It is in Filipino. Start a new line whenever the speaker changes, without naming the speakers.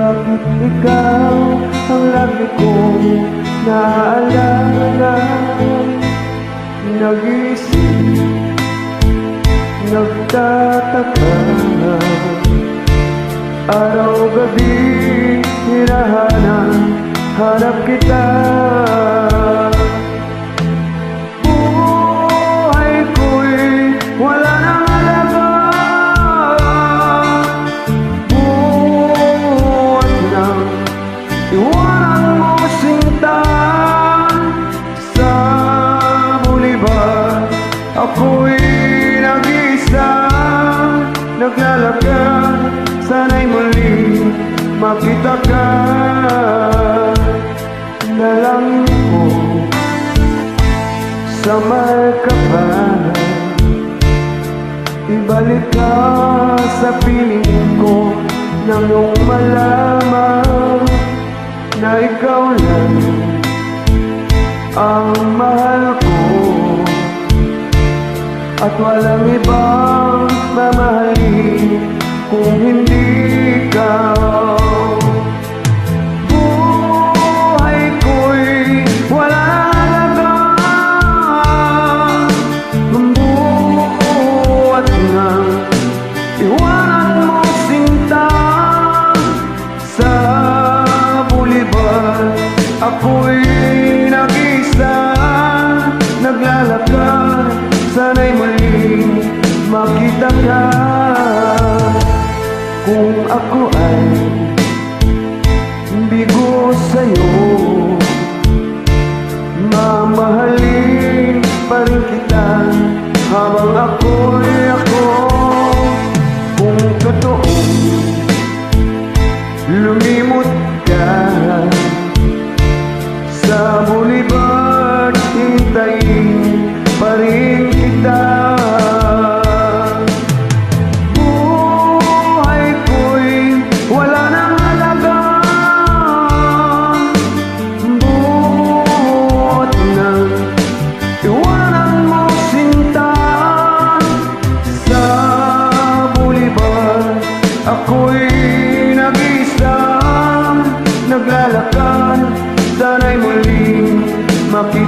Bakit ikaw ang lagi kong naaalala? Nag-iisip, nagtataka, araw-gabi hinahanap kita. Buhay ko'y wala nang halaga, buwan nang iwanan mo sinta. Sa buliban ako'y nag-iisa, naglalakad, sana'y muling makita ka. Dalangin ko sa may kapal, ibalik ka sa piling ko nang iyong malaman na ikaw lang ang mahal ko, at walang ibang mamahalin kung hindi ikaw. Buhay ko'y wala halaga, buhat nang iwanan mo sinta. Sa buliban ako'y nag-isa, naglalakad, sana'y muling makita ka. Kung ako ay bigo sa'yo, mamahalin pa rin kita habang ako'y ako. Kung totoo lumimot ka sa buliban, hintayin pa rin kita. Buhay ko'y wala nang halaga, buhat nang iwanan mo sinta. Sa buliban ako'y nag-isa, naglalakad, sana'y muling makita